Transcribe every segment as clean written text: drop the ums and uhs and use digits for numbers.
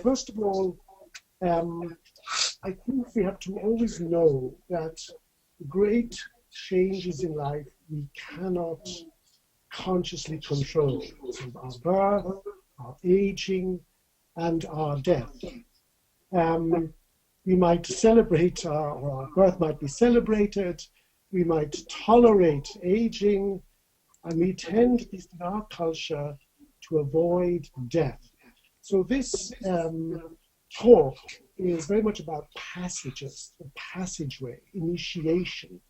First of all, I think we have to always know that great changes in life we cannot consciously control. So our birth, our aging, and our death. We might celebrate, or our birth might be celebrated, we might tolerate aging, and we tend, at least in our culture, to avoid death. So this talk is very much about passages, the passageway, initiation.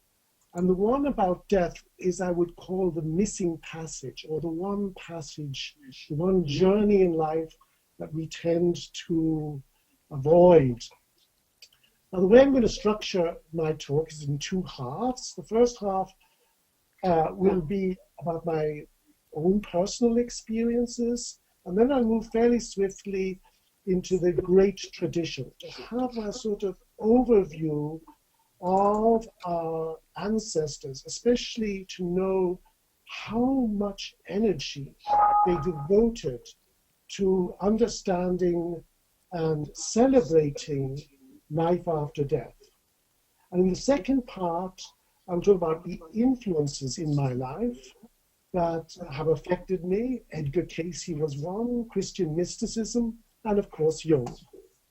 And the one about death is, I would call, the missing passage, or the one passage, the one journey in life that we tend to avoid. Now, the way I'm going to structure my talk is in two halves. The first half will be about my own personal experiences, and then I'll move fairly swiftly into the great tradition, to have a sort of overview of our ancestors, especially to know how much energy they devoted to understanding and celebrating life after death. And in the second part, I'll talk about the influences in my life that have affected me. Edgar Cayce was one, Christian mysticism, and of course Jung.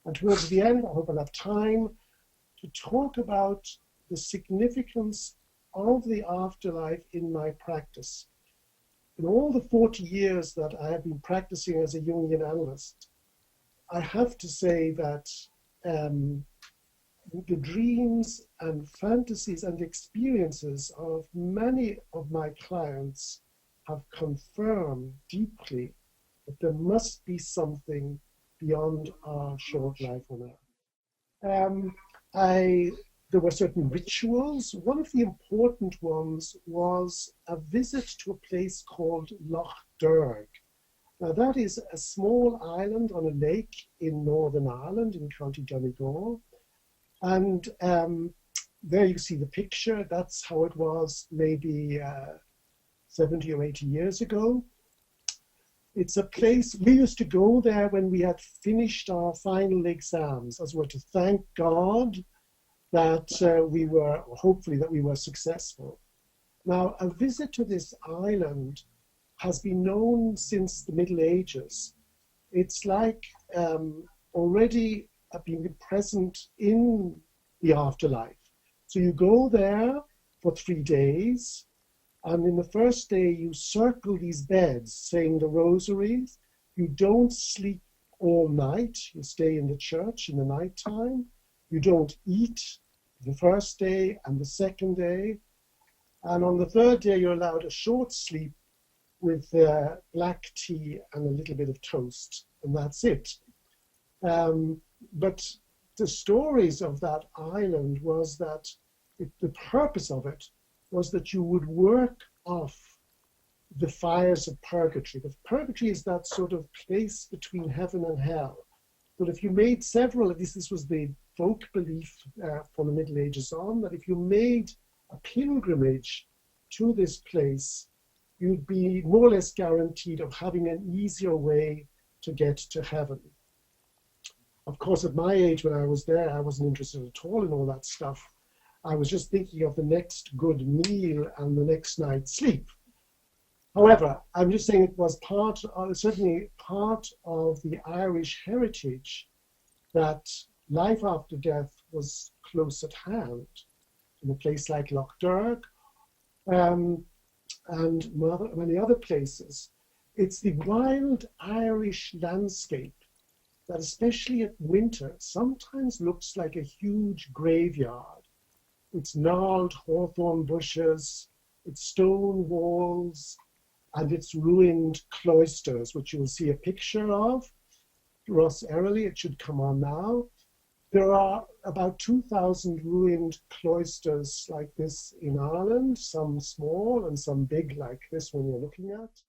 And towards the end, I hope I'll have time to talk about the significance of the afterlife in my practice. In all the 40 years that I have been practicing as a Jungian analyst, I have to say that the dreams and fantasies and experiences of many of my clients have confirmed deeply that there must be something beyond our short life on earth. There were certain rituals. One of the important ones was a visit to a place called Loch Derg. Now, that is a small island on a lake in Northern Ireland in County Donegal. And there you see the picture. That's how it was maybe 70 or 80 years ago. It's a place, we used to go there when we had finished our final exams, as well, to thank God that hopefully that we were successful. Now, a visit to this island has been known since the Middle Ages. It's like already being present in the afterlife. So you go there for 3 days, and in the first day you circle these beds saying the rosaries. You don't sleep all night. You stay in the church in the nighttime. You don't eat the first day and the second day. And on the third day, you're allowed a short sleep with black tea and a little bit of toast, and that's it. But the stories of that island was that the purpose of it was that you would work off the fires of purgatory. The purgatory is that sort of place between heaven and hell. But if you made several, at least this was the folk belief from the Middle Ages on, that if you made a pilgrimage to this place, you'd be more or less guaranteed of having an easier way to get to heaven. Of course, at my age, when I was there, I wasn't interested at all in all that stuff. I was just thinking of the next good meal and the next night's sleep. However, I'm just saying it was certainly part of the Irish heritage that life after death was close at hand in a place like Loch Derg and many other places. It's the wild Irish landscape that, especially at winter, sometimes looks like a huge graveyard. It's gnarled hawthorn bushes, its stone walls, and its ruined cloisters, which you will see a picture of. Ross Early, it should come on now. There are about 2,000 ruined cloisters like this in Ireland, some small and some big like this one you're looking at.